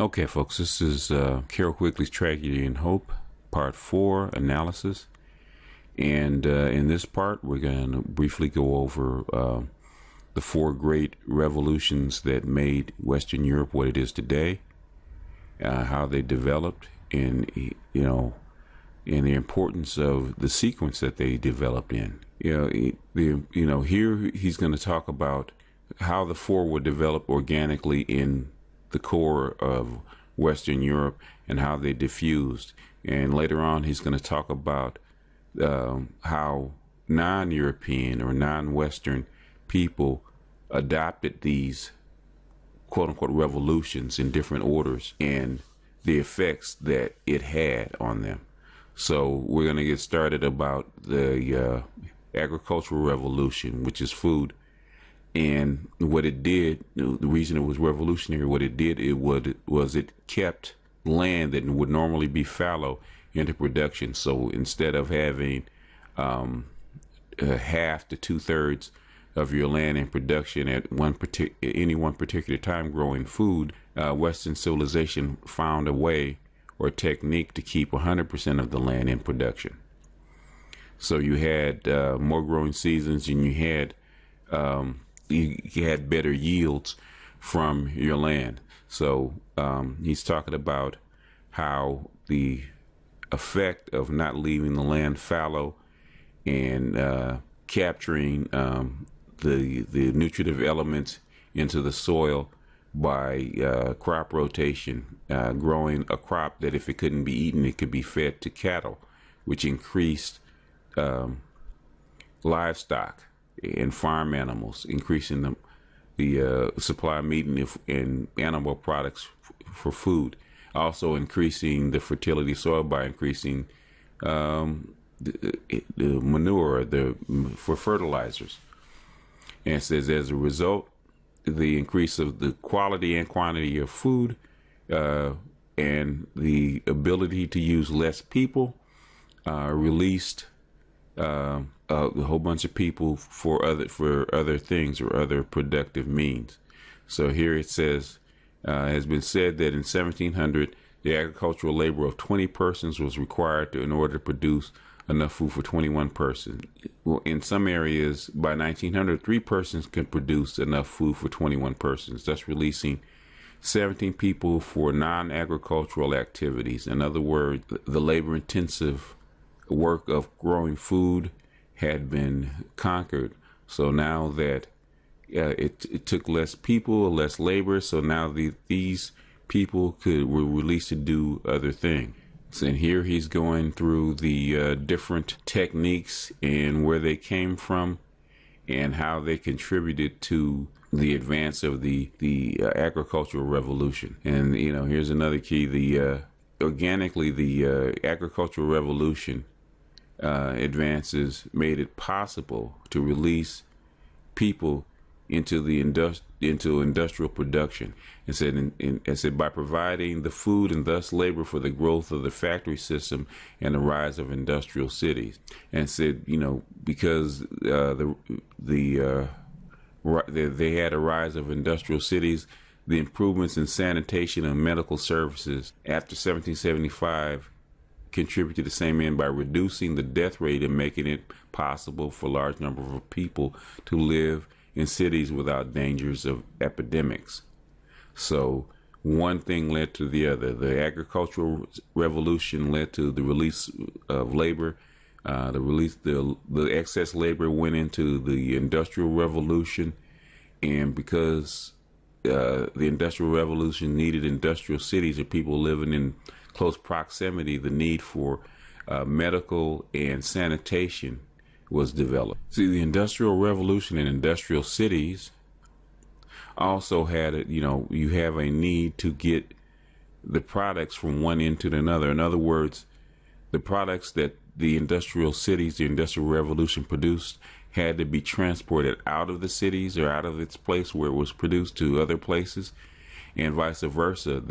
Okay, folks, this is Carol Quigley's Tragedy and Hope, Part 4, Analysis. And in this part, we're going to briefly go over the four great revolutions that made Western Europe what it is today, how they developed, and, and the importance of the sequence that they developed in. Here he's going to talk about how the four were developed organically in the core of Western Europe and how they diffused. And later on, he's going to talk about how non-European or non-Western people adopted these quote-unquote revolutions in different orders and the effects that it had on them. So we're going to get started about the agricultural revolution, which is food. And what it did, the reason it was revolutionary, what it did, it kept land that would normally be fallow into production. So instead of having half to 2/3 of your land in production at any one particular time growing food, Western civilization found a way or technique to keep 100% of the land in production. So you had more growing seasons, and you had better yields from your land. So he's talking about how the effect of not leaving the land fallow and capturing the nutritive elements into the soil by crop rotation, growing a crop that if it couldn't be eaten, it could be fed to cattle, which increased livestock and farm animals, increasing the supply of meat and animal products for food. Also increasing the fertility of soil by increasing the manure for fertilizers. And it says as a result, the increase of the quality and quantity of food and the ability to use less people released a whole bunch of people for other things or other productive means. So here it says, it has been said that in 1700, the agricultural labor of 20 persons was required in order to produce enough food for 21 persons. Well, in some areas, by 1900, 3 persons could produce enough food for 21 persons, thus releasing 17 people for non-agricultural activities. In other words, the labor-intensive work of growing food had been conquered. So now that it took less people, less labor, so now these people were released to do other things. And here he's going through the different techniques and where they came from and how they contributed to the advance of the agricultural revolution. And here's another key: organically the agricultural revolution advances made it possible to release people into industrial production. It said by providing the food and thus labor for the growth of the factory system and the rise of industrial cities. And said because they had a rise of industrial cities, the improvements in sanitation and medical services after 1775 contributed to the same end by reducing the death rate and making it possible for a large number of people to live in cities without dangers of epidemics. So one thing led to the other. The agricultural revolution led to the release of labor. The excess labor went into the industrial revolution, and because the industrial revolution needed industrial cities or people living in close proximity, the need for medical and sanitation was developed. See, the Industrial Revolution and industrial cities also had you have a need to get the products from one end to another. In other words, the products that the industrial cities, the Industrial Revolution produced had to be transported out of the cities or out of its place where it was produced to other places, and vice versa.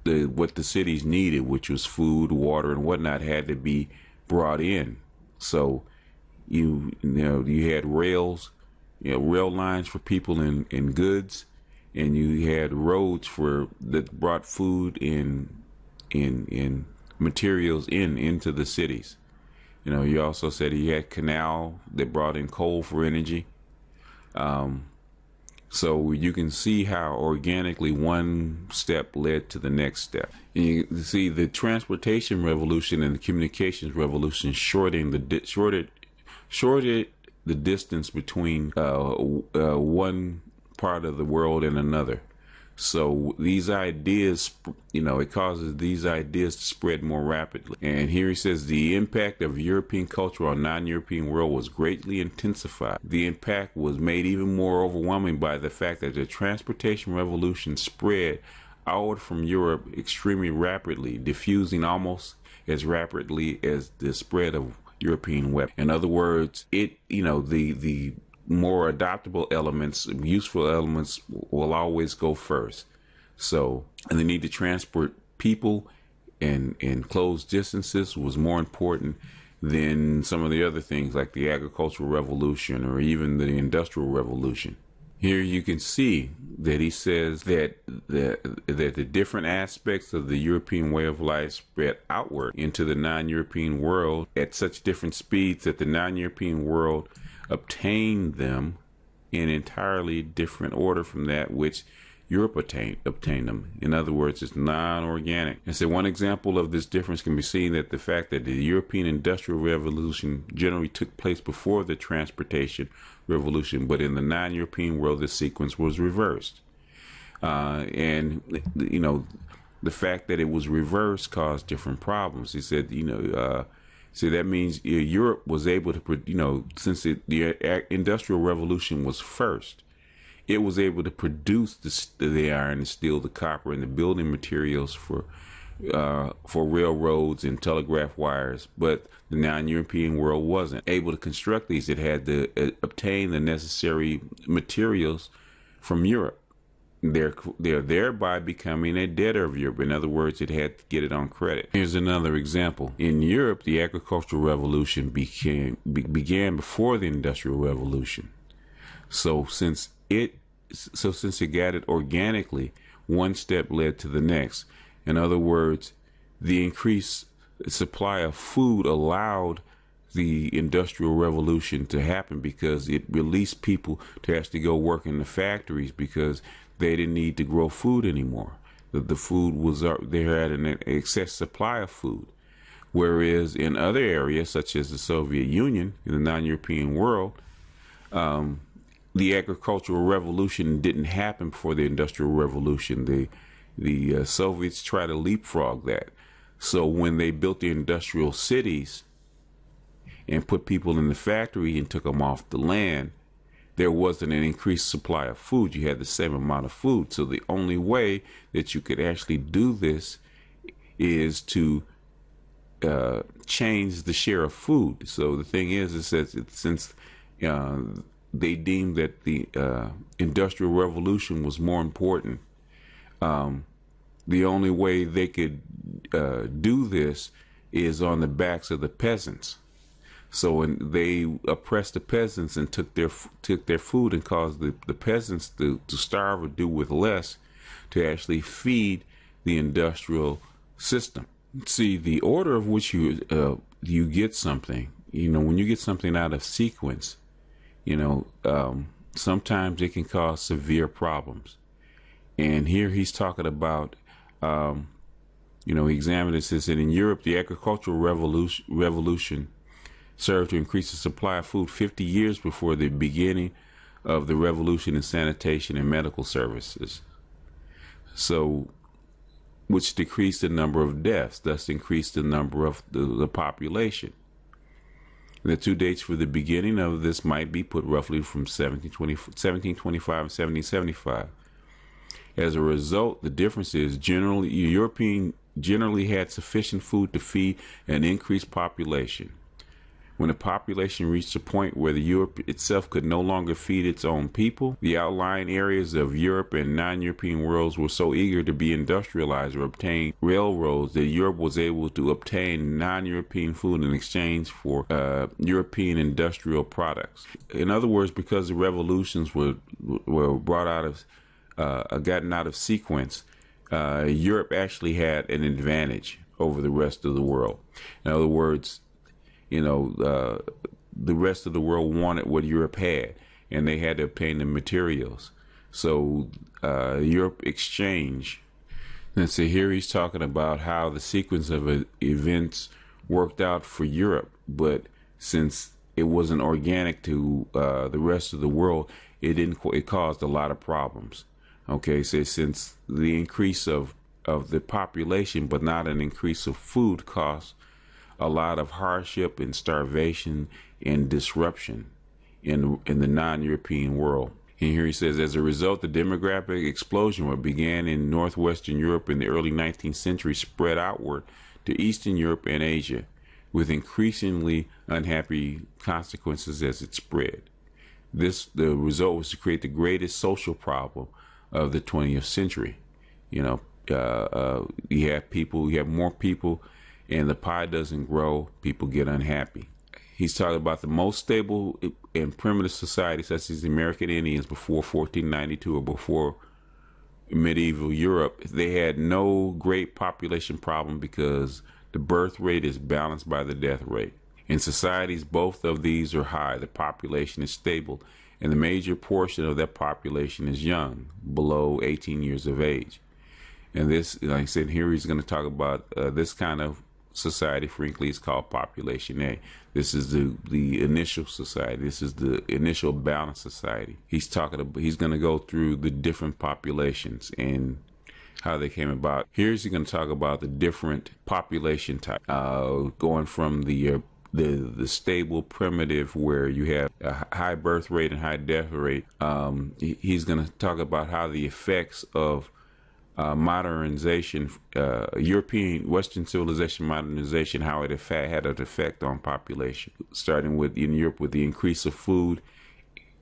What the cities needed, which was food, water, and whatnot, had to be brought in. So you had rails, rail lines for people and goods, and you had roads that brought food in materials into the cities. You also said he had canal that brought in coal for energy. So you can see how organically one step led to the next step. And you see the transportation revolution and the communications revolution shorted the distance between one part of the world and another. So these ideas, it causes these ideas to spread more rapidly. And here he says the impact of European culture on non-European world was greatly intensified. The impact was made even more overwhelming by the fact that the transportation revolution spread outward from Europe extremely rapidly, diffusing almost as rapidly as the spread of European weapons. In other words, the more adoptable elements, useful elements will always go first. So, and the need to transport people in close distances was more important than some of the other things like the agricultural revolution or even the industrial revolution. Here you can see that he says that the different aspects of the European way of life spread outward into the non-European world at such different speeds that the non-European world obtained them in entirely different order from that which Europe obtained them. In other words, it's non-organic. And so one example of this difference can be seen that the fact that the European Industrial Revolution generally took place before the transportation revolution, but in the non-European world, the sequence was reversed. And the fact that it was reversed caused different problems. He said, so that means Europe was able to, since the Industrial Revolution was first, it was able to produce the iron, the steel, the copper, and the building materials for railroads and telegraph wires. But the non-European world wasn't able to construct these. It had to obtain the necessary materials from Europe. They're thereby becoming a debtor of Europe. In other words, it had to get it on credit. Here's another example. In Europe, the agricultural revolution began before the Industrial Revolution. So since it got it organically, one step led to the next. In other words, the increased supply of food allowed the Industrial Revolution to happen because it released people to actually go work in the factories because they didn't need to grow food anymore. The food was they had an excess supply of food. Whereas in other areas, such as the Soviet Union, in the non-European world, the agricultural revolution didn't happen before the Industrial Revolution. The Soviets tried to leapfrog that. So when they built the industrial cities and put people in the factory and took them off the land, there wasn't an increased supply of food. You had the same amount of food. So the only way that you could actually do this is to change the share of food. So the thing is that since they deemed that the Industrial Revolution was more important, the only way they could do this is on the backs of the peasants. So when they oppressed the peasants and took their food and caused the peasants to starve or do with less to actually feed the industrial system. See, the order of which you get something, when you get something out of sequence, sometimes it can cause severe problems. And here he's talking about, he examined it, says that in Europe, the agricultural revolution served to increase the supply of food 50 years before the beginning of the revolution in sanitation and medical services. So, which decreased the number of deaths, thus increased the number of the population. The two dates for the beginning of this might be put roughly from 1725 and 1775. As a result, the difference is European generally had sufficient food to feed an increased population. When the population reached a point where the Europe itself could no longer feed its own people, the outlying areas of Europe and non-European worlds were so eager to be industrialized or obtain railroads that Europe was able to obtain non-European food in exchange for European industrial products. In other words, because the revolutions were brought out gotten out of sequence, Europe actually had an advantage over the rest of the world. In other words, the rest of the world wanted what Europe had, and they had to obtain the materials. So Europe exchanged. And so here he's talking about how the sequence of events worked out for Europe, but since it wasn't organic to the rest of the world, it caused a lot of problems. Okay, so since the increase of the population, but not an increase of food, caused a lot of hardship and starvation and disruption in the non-European world. And here he says, as a result, the demographic explosion, what began in northwestern Europe in the early 19th century, spread outward to Eastern Europe and Asia, with increasingly unhappy consequences as it spread. The result was to create the greatest social problem of the 20th century. You have more people, and the pie doesn't grow. People get unhappy. He's talking about the most stable and primitive societies, such as the American Indians before 1492 or before medieval Europe. They had no great population problem because the birth rate is balanced by the death rate. In societies, both of these are high. The population is stable, and the major portion of that population is young, below 18 years of age. And this, like I said, here he's going to talk about this kind of society, frankly, is called population A. This is the initial society. This is the initial balanced society. He's going to go through the different populations and how they came about. Here's he's going to talk about the different population type, going from the stable primitive, where you have a high birth rate and high death rate. He's going to talk about how the effects of modernization, European Western civilization modernization, how it had an effect on population, starting with in Europe with the increase of food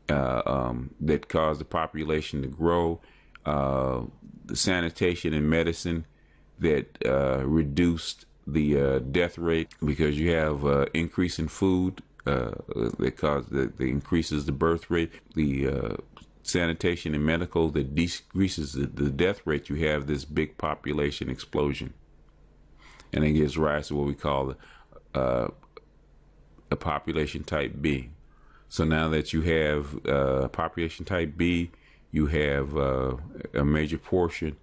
that caused the population to grow, the sanitation and medicine that reduced the death rate, because you have increase in food that increases the birth rate, the sanitation and medical that decreases the death rate. You have this big population explosion, and it gives rise to what we call a population type B. So now that you have population type B, you have a major portion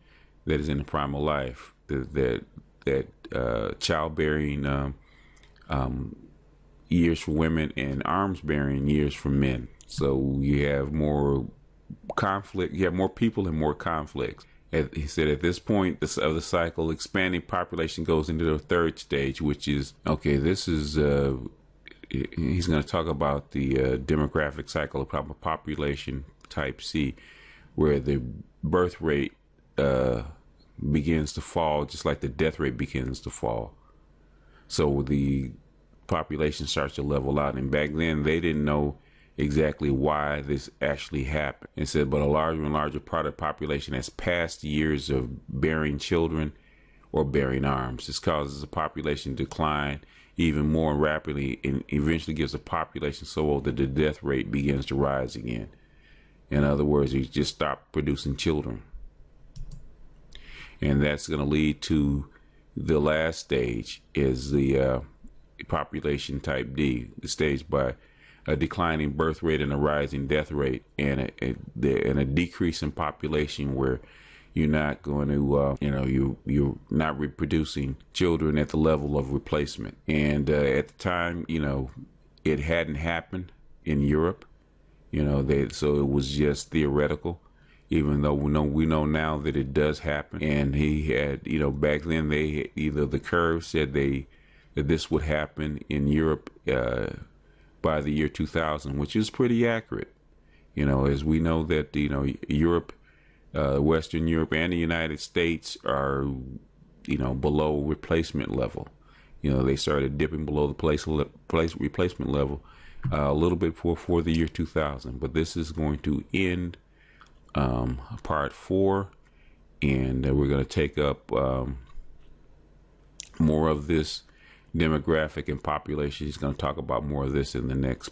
that is in the prime of life, that childbearing years for women and arms bearing years for men. So you have more conflict, you have more people and more conflicts. He said at this point of the cycle, expanding population goes into the third stage, which is, okay, this is, he's going to talk about the demographic cycle of population type C, where the birth rate begins to fall, just like the death rate begins to fall. So the population starts to level out. And back then, they didn't know exactly why this actually happened. And said, but a larger and larger part of the population has passed years of bearing children or bearing arms. This causes the population decline even more rapidly, and eventually gives a population so old that the death rate begins to rise again. In other words, you just stop producing children. And that's going to lead to the last stage, is the population type D, the stage by a declining birth rate and a rising death rate, and a decrease in population, where you're not going to, you're not reproducing children at the level of replacement. And at the time, it hadn't happened in Europe. So it was just theoretical, even though we know now that it does happen. And he had, back then the curve said that this would happen in Europe by the year 2000, which is pretty accurate. As we know that, Europe, Western Europe and the United States are, below replacement level. They started dipping below the replacement level a little bit before the year 2000. But this is going to end part 4, and we're going to take up more of this demographic and population. He's going to talk about more of this in the next